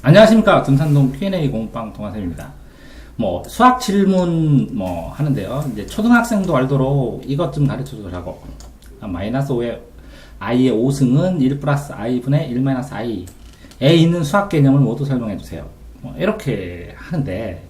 안녕하십니까. 금산동 Q&A 공부방 동아쌤입니다. 수학 질문 하는데요. 이제 초등학생도 알도록 이것 좀 가르쳐 주라고. 마이너스 5의 i의 5승은 1 플러스 i분의 1 마이너스 i에 있는 수학 개념을 모두 설명해 주세요. 이렇게 하는데,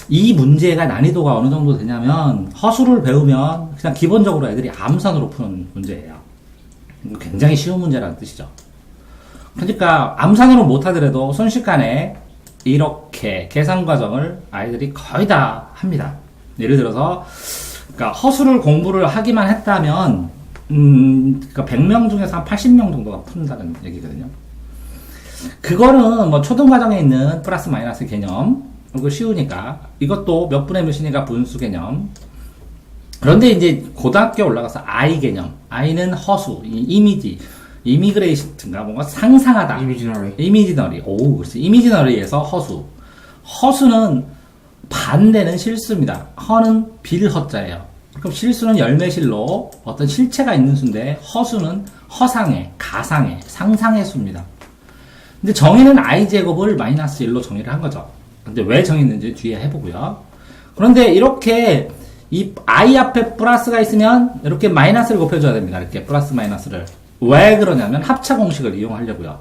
이 문제가 난이도가 어느 정도 되냐면, 허수를 배우면 그냥 기본적으로 애들이 암산으로 푸는 문제예요. 굉장히 쉬운 문제라는 뜻이죠. 그러니까 암산으로 못하더라도 순식간에 이렇게 계산 과정을 아이들이 거의 다 합니다. 예를 들어서 그러니까 허수를 공부를 하기만 했다면 그러니까 100명 중에서 한 80명 정도가 푼다는 얘기거든요. 그거는 초등과정에 있는 플러스 마이너스 개념, 이거 쉬우니까 이것도 몇 분의 몇이니까 분수 개념. 그런데 이제 고등학교 올라가서 I 개념, I는 허수, 이미그레이션인가 뭔가 상상하다. 이미지너리. 그렇지. 이미지너리에서 허수. 허수는 반대는 실수입니다. 허는 빌허자예요. 그럼 실수는 열매실로 어떤 실체가 있는 수인데, 허수는 허상의, 가상의, 상상의 수입니다. 근데 정의는 i제곱을 마이너스 1로 정의를 한 거죠. 근데 왜 정의했는지 뒤에 해보고요. 그런데 이렇게 이 i 앞에 플러스가 있으면 이렇게 마이너스를 곱해줘야 됩니다. 이렇게 플러스 마이너스를. 왜 그러냐면 합차 공식을 이용하려고요.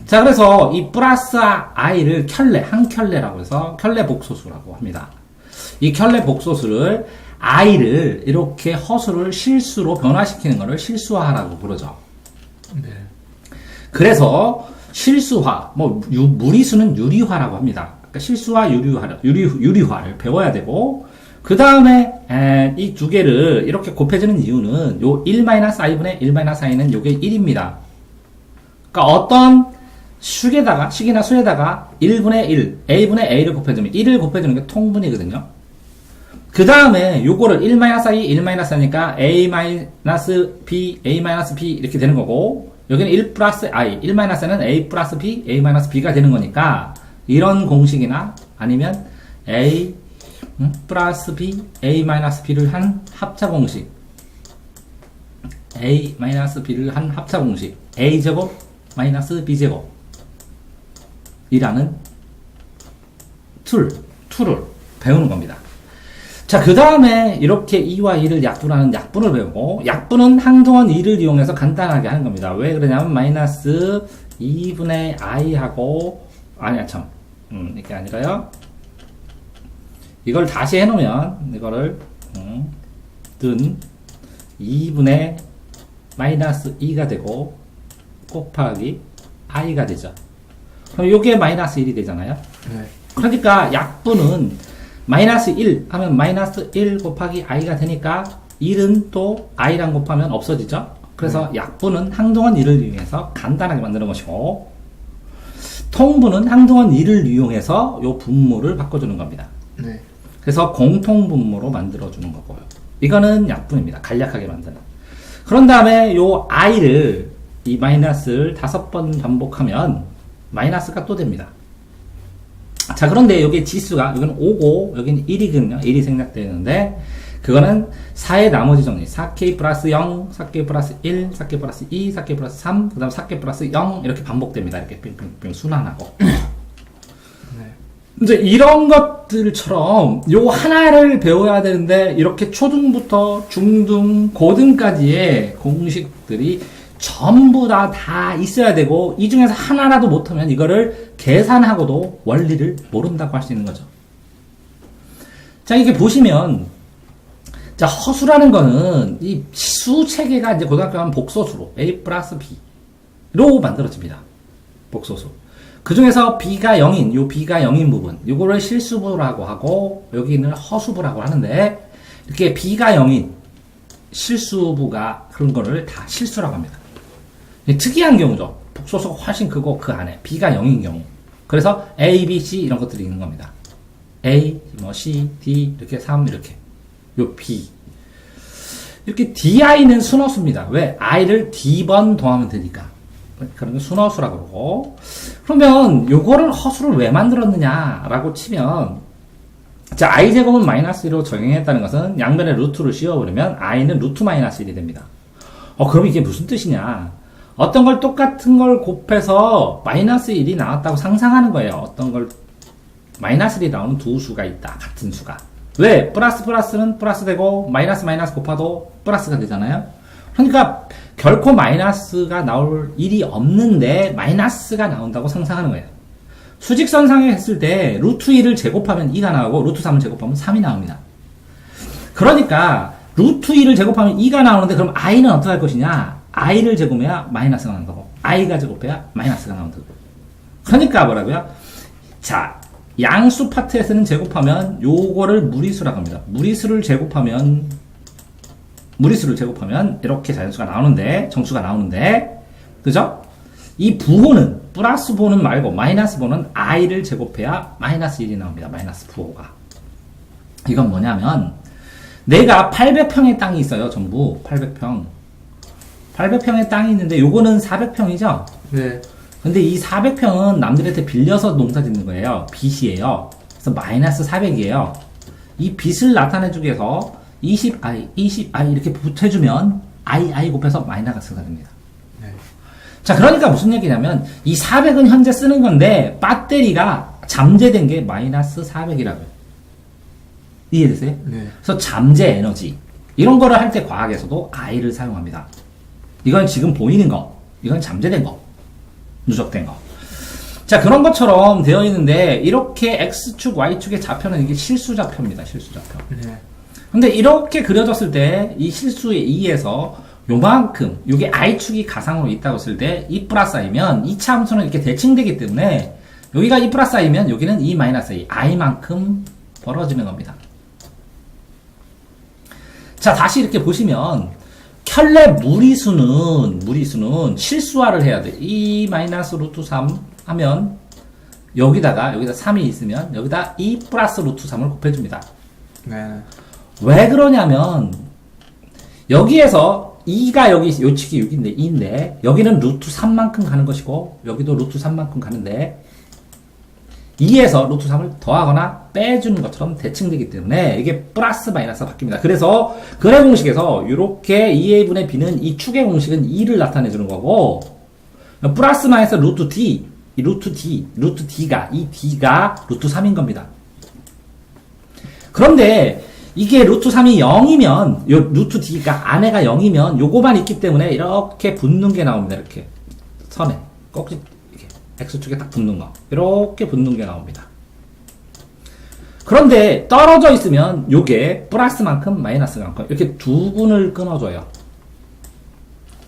자, 그래서 이 플러스 i를 한 켤레라고 해서 켤레 복소수라고 합니다. 이 켤레 복소수를 i를 이렇게 허수를 실수로 변화시키는 것을 실수화라고 부르죠. 네. 그래서 실수화, 무리수는 유리화라고 합니다. 그러니까 실수화, 유리화를 배워야 되고, 그 다음에 이 두 개를 이렇게 곱해주는 이유는 요 1-i분의 1-i는 요게 1입니다. 그러니까 어떤 식이나 수에다가 1분의 1, a분의 a를 곱해주면 1을 곱해주는 게 통분이거든요. 그 다음에 요거를 1-i, 1-i니까 a-b, a-b 이렇게 되는 거고, 여기는 1 플러스 i, 1-i는 a 플러스 b, a-b가 되는 거니까, 이런 공식이나 아니면 a 플러스 b, a-b를 한 합차 공식, a-b를 한 합차 공식, a제곱 마이너스 b제곱 이라는 툴을 배우는 겁니다. 자, 그 다음에 이렇게 2와 2를 약분하는 약분을 배우고, 약분은 항동원 2를 이용해서 간단하게 하는 겁니다. 왜 그러냐면 마이너스 2분의 i하고 이게 아니라요. 이걸 다시 해놓으면 이거를 든 2분의 마이너스 2가 되고 곱하기 i가 되죠. 그럼 요게 마이너스 1이 되잖아요. 네. 그러니까 약분은 마이너스 1 하면 마이너스 1 곱하기 i가 되니까 1은 또 i랑 곱하면 없어지죠. 그래서 약분은 항동원 2를 이용해서 간단하게 만드는 것이고, 통분은 항동원 2를 이용해서 요 분모를 바꿔주는 겁니다. 네. 그래서 공통분모로 만들어주는 거고요. 이거는 약분입니다. 간략하게 만드는. 그런 다음에 요 i를, 이 마이너스를 5번 반복하면 마이너스가 또 됩니다. 자, 그런데 여기 지수가, 여기는 5고, 여기는 1이거든요. 1이 생략되는데, 그거는 4의 나머지 정리. 4k 플러스 0, 4k 플러스 1, 4k 플러스 2, 4k 플러스 3, 그 다음 4k 플러스 0, 이렇게 반복됩니다. 이렇게 빙빙빙 순환하고. 이제 이런 것들처럼 요 하나를 배워야 되는데, 이렇게 초등부터 중등, 고등까지의 공식들이 전부 다 있어야 되고, 이 중에서 하나라도 못하면 이거를 계산하고도 원리를 모른다고 할 수 있는 거죠. 자, 이게 보시면, 자, 허수라는 거는 이 수 체계가 이제 고등학교 가면 복소수로 a 플러스 b로 만들어집니다. 복소수. 그 중에서 b가 0인, 요 b가 0인 부분, 요거를 실수부라고 하고, 여기는 허수부라고 하는데, 이렇게 b가 0인 실수부가 그런 거를 다 실수라고 합니다. 특이한 경우죠. 복소수가 훨씬 크고 그 안에 b가 0인 경우. 그래서 a, b, c 이런 것들이 있는 겁니다. a, c, d 이렇게 3 이렇게. 요 b. 이렇게 di는 순허수입니다. 왜? i를 d번 더하면 되니까. 그런 게 순허수라고 그러고. 그러면 요거를 허수를 왜 만들었느냐라고 치면, 자, i제곱은 마이너스 1로 정의했다는 것은 양변에 루트를 씌워버리면 i는 루트 마이너스 1이 됩니다. 그럼 이게 무슨 뜻이냐? 어떤 걸 똑같은 걸 곱해서 마이너스 1이 나왔다고 상상하는 거예요. 어떤 걸 마이너스 1이 나오는 두 수가 있다. 같은 수가. 왜? 플러스 플러스는 플러스 되고 마이너스 마이너스 곱해도 플러스가 되잖아요. 그러니까 결코 마이너스가 나올 일이 없는데 마이너스가 나온다고 상상하는 거예요. 수직선상에 했을 때 루트 1을 제곱하면 2가 나오고 루트 3을 제곱하면 3이 나옵니다. 그러니까 루트 2를 제곱하면 2가 나오는데 그럼 i는 어떻게 할 것이냐? i를 제곱해야 마이너스가 나오는 거고 i가 제곱해야 마이너스가 나오는 거고. 그러니까 뭐라고요? 자, 양수 파트에서는 제곱하면 요거를 무리수라고 합니다. 무리수를 제곱하면 이렇게 자연수가 나오는데, 정수가 나오는데, 그죠? 이 부호는, 플러스 부호는 말고 마이너스 부호는 i를 제곱해야 마이너스 1이 나옵니다. 마이너스 부호가. 이건 뭐냐면, 내가 800평의 땅이 있어요. 전부 800평. 800평의 땅이 있는데 요거는 400평이죠? 네. 근데 이 400평은 남들한테 빌려서 농사 짓는 거예요. 빚이에요. 그래서 마이너스 400이에요. 이 빚을 나타내주기 위해서 20i 이렇게 붙여주면 i 곱해서 마이너스가 됩니다. 네. 자, 그러니까 무슨 얘기냐면 이 400은 현재 쓰는 건데 배터리가 잠재된 게 마이너스 400이라고요. 이해되세요? 네. 그래서 잠재 에너지 이런 거를 할 때 과학에서도 i를 사용합니다. 이건 지금 보이는 거, 이건 잠재된 거, 누적된 거. 자, 그런 것처럼 되어 있는데 이렇게 x축, y축의 좌표는 이게 실수 좌표입니다. 실수 좌표. 네. 근데 이렇게 그려졌을 때 이 실수의 2에서 요만큼, 요게 i축이 가상으로 있다고 했을 때 2 플러스 i면 이 차함수는 이렇게 대칭되기 때문에 여기가 2 플러스 i면 여기는 2 마이너스 i, i만큼 벌어지는 겁니다. 자, 다시 이렇게 보시면 켤레 무리수는 실수화를 해야 돼. 2 마이너스 루트 3 하면 여기다 3이 있으면 여기다 2 플러스 루트 3을 곱해줍니다. 네. 왜 그러냐면 여기에서 2가 여기 요 측이 6인데 2인데 여기는 루트 3만큼 가는 것이고 여기도 루트 3만큼 가는데 2에서 루트 3을 더하거나 빼주는 것처럼 대칭되기 때문에 이게 플러스 마이너스가 바뀝니다. 그래서 근의 공식에서 이렇게 2a분의 b는 이 축의 공식은 2를 나타내주는 거고 플러스 마이너스 루트 d 이 루트 d가 이 d가 루트 3인 겁니다. 그런데 이게 루트 3이 0이면 요 루트 d가 안에가 0이면 요거만 있기 때문에 이렇게 붙는 게 나옵니다. 이렇게 선에 꼭지 X축에 딱 붙는 거. 이렇게 붙는 게 나옵니다. 그런데 떨어져 있으면 요게 플러스만큼 마이너스만큼 이렇게 두 분을 끊어줘요.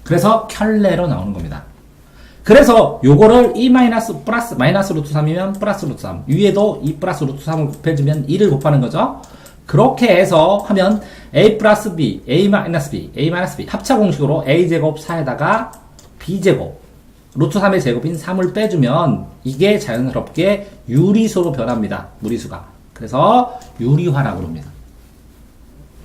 그래서 켤레로 나오는 겁니다. 그래서 요거를 2 마이너스 플러스 마이너스 루트 3이면 플러스 루트 3 위에도 2 플러스 루트 3을 곱해주면 2를 곱하는 거죠. 그렇게 해서 하면 a 플러스 b, a 마이너스 b 합차 공식으로 a제곱 4에다가 b제곱 루트 3의 제곱인 3을 빼주면 이게 자연스럽게 유리수로 변합니다. 무리수가. 그래서 유리화라고 합니다.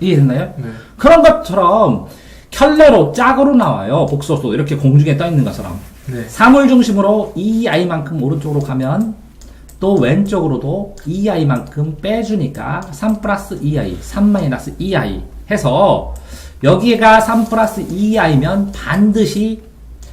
이해됐나요? 네. 그런 것처럼 켤레로 짝으로 나와요. 복소수 이렇게 공중에 떠 있는 것처럼. 네. 3을 중심으로 2i만큼 오른쪽으로 가면 또 왼쪽으로도 2i만큼 빼주니까 3 플러스 2i, 3 마이너스 2i 해서 여기가 3 플러스 2i면 반드시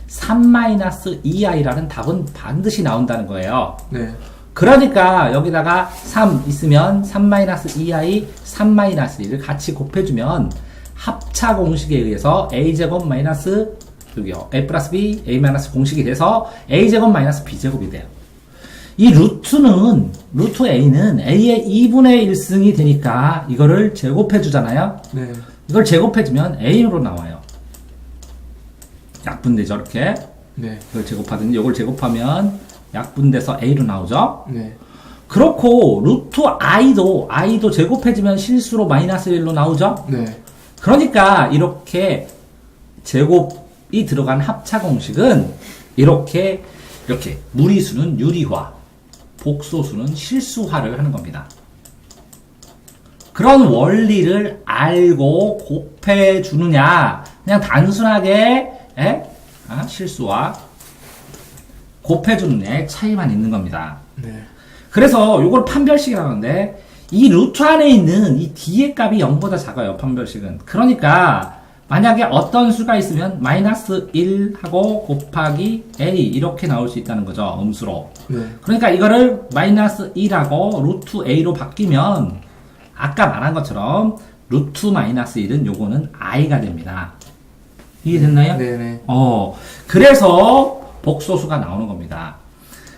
3 마이너스 2i라는 답은 반드시 나온다는 거예요. 네. 그러니까 여기다가 3 있으면 3 마이너스 2i, 3 마이너스 1을 같이 곱해주면 합차 공식에 의해서 a제곱 마이너스 여기요 a 플러스 b, a 마이너스 공식이 돼서 a제곱 마이너스 b제곱이 돼요. 이 루트 a는 a의 2분의 1승이 되니까 이거를 제곱해주잖아요. 네. 이걸 제곱해주면 a로 나와요. 약분되죠, 이렇게. 네. 이걸 제곱하든지 이걸 제곱하면 약분돼서 a로 나오죠. 네. 그렇고 루트 i도 제곱해주면 실수로 마이너스 1로 나오죠. 네. 그러니까 이렇게 제곱이 들어간 합차 공식은 이렇게 무리수는 유리화, 복소수는 실수화를 하는 겁니다. 그런 원리를 알고 곱해주느냐, 그냥 단순하게 실수와 곱해주느냐의 차이만 있는 겁니다. 네. 그래서 이걸 판별식이라고 하는데 이 루트 안에 있는 이 d의 값이 0보다 작아요. 판별식은. 그러니까 만약에 어떤 수가 있으면 마이너스 1하고 곱하기 a 이렇게 나올 수 있다는 거죠. 음수로. 네. 그러니까 이거를 마이너스 1하고 루트 a로 바뀌면 아까 말한 것처럼 루트 마이너스 1은 요거는 i가 됩니다. 이해됐나요? 네네. 그래서 복소수가 나오는 겁니다.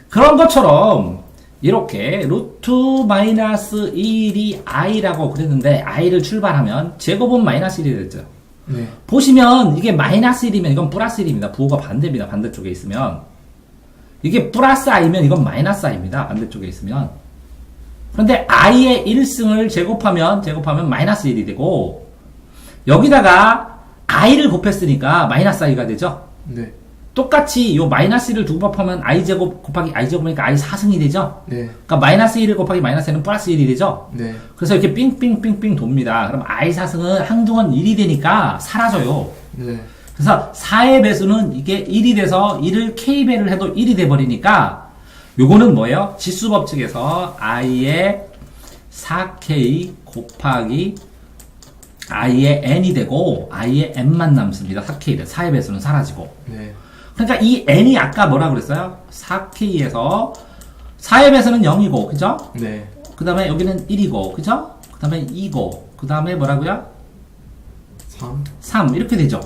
그런 것처럼 이렇게 루트 마이너스 1이 i라고 그랬는데 i를 출발하면 제곱은 마이너스 1이 됐죠. 네. 보시면 이게 마이너스 1이면 이건 플러스 1입니다. 부호가 반대입니다. 반대쪽에 있으면. 이게 플러스 i면 이건 마이너스 i입니다. 반대쪽에 있으면. 그런데 i의 1승을 제곱하면 마이너스 1이 되고 여기다가 i를 곱했으니까 마이너스 i가 되죠. 네. 똑같이 요 마이너스 1을 두 번 곱하면 i제곱 곱하기 i제곱이니까 i 4승이 되죠. 네. 그러니까 마이너스 1을 곱하기 마이너스 1은 플러스 1이 되죠. 네. 그래서 이렇게 삥삥삥삥 돕니다. 그럼 i 4승은 한동안 1이 되니까 사라져요. 네. 그래서 4의 배수는 이게 1이 돼서 1을 k배를 해도 1이 돼버리니까 요거는 뭐예요? 지수법칙에서 i의 4k 곱하기 i의 n이 되고 i의 n만 남습니다. 4k를 4의 배수는 사라지고. 네. 그러니까 이 n이 아까 뭐라 그랬어요? 4k에서 4의 배수는 0이고 그죠? 네. 그 다음에 여기는 1이고 그죠? 그 다음에 2고 그 다음에 뭐라고요? 3 이렇게 되죠.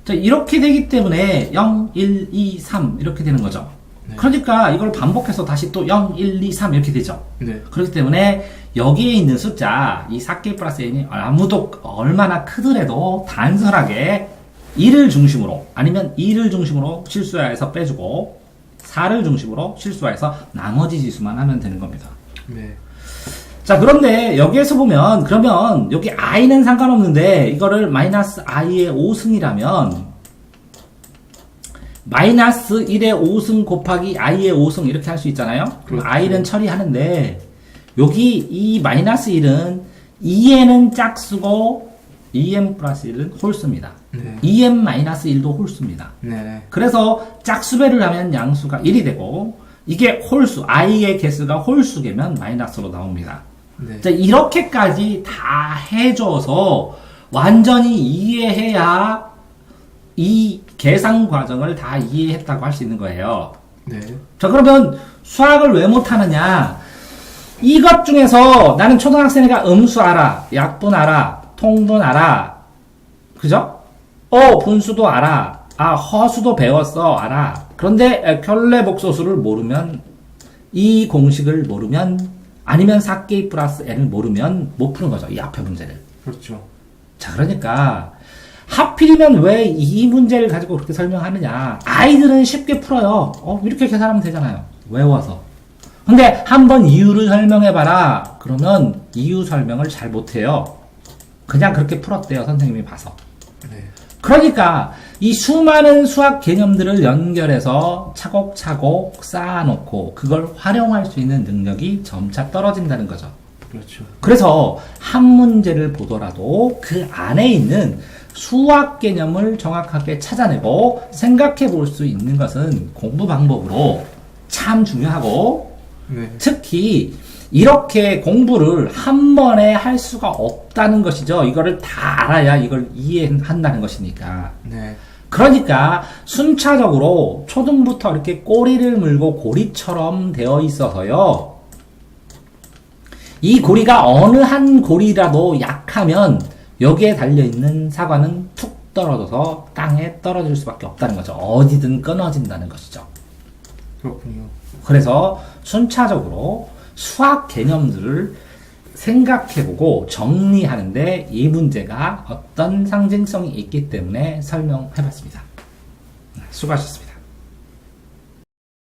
자, 이렇게 되기 때문에 0, 1, 2, 3 이렇게 되는 거죠. 네. 그러니까 이걸 반복해서 다시 또 0, 1, 2, 3 이렇게 되죠. 네. 그렇기 때문에 여기에 있는 숫자 이 4K 플러스 n이 아무도 얼마나 크더라도 단순하게 1을 중심으로 아니면 2를 중심으로 실수해서 빼주고 4를 중심으로 실수해서 나머지 지수만 하면 되는 겁니다. 네. 자, 그런데 여기에서 보면 그러면 여기 i는 상관없는데 이거를 마이너스 i의 5승이라면 마이너스 1의 5승 곱하기 i의 5승 이렇게 할 수 있잖아요. 그럼 그렇죠. i는 처리하는데 여기 이 마이너스 1은 2n은 짝수고 2n 플러스 1은 홀수입니다. 네. 2n 마이너스 1도 홀수입니다. 네. 그래서 짝수배를 하면 양수가 1이 되고 이게 홀수, i의 개수가 홀수계면 마이너스로 나옵니다. 네. 자, 이렇게까지 다 해줘서 완전히 이해해야 이 계산 과정을 다 이해했다고 할 수 있는 거예요. 네. 자, 그러면 수학을 왜 못하느냐? 이것 중에서 나는 초등학생이니까 음수 알아, 약분 알아, 통분 알아, 그죠? 분수도 알아, 허수도 배웠어, 알아. 그런데 켤레복소수를 모르면, 이 공식을 모르면, 아니면 4K 플러스 n을 모르면 못 푸는 거죠. 이 앞에 문제를. 그렇죠. 자, 그러니까 하필이면 왜 이 문제를 가지고 그렇게 설명하느냐. 아이들은 쉽게 풀어요. 이렇게 계산하면 되잖아요. 외워서. 근데 한번 이유를 설명해봐라. 그러면 이유 설명을 잘 못해요. 그냥 그렇게 풀었대요. 선생님이 봐서. 네. 그러니까 이 수많은 수학 개념들을 연결해서 차곡차곡 쌓아놓고 그걸 활용할 수 있는 능력이 점차 떨어진다는 거죠. 그렇죠. 그래서 한 문제를 보더라도 그 안에 있는 수학 개념을 정확하게 찾아내고 생각해 볼 수 있는 것은 공부 방법으로 참 중요하고 네. 특히 이렇게 공부를 한 번에 할 수가 없다는 것이죠. 이거를 다 알아야 이걸 이해한다는 것이니까. 네. 그러니까 순차적으로 초등부터 이렇게 꼬리를 물고 고리처럼 되어 있어서요. 이 고리가 어느 한 고리라도 약하면 여기에 달려있는 사과는 툭 떨어져서 땅에 떨어질 수밖에 없다는 거죠. 어디든 끊어진다는 것이죠. 그렇군요. 그래서 순차적으로 수학 개념들을 생각해보고 정리하는데 이 문제가 어떤 상징성이 있기 때문에 설명해봤습니다. 수고하셨습니다.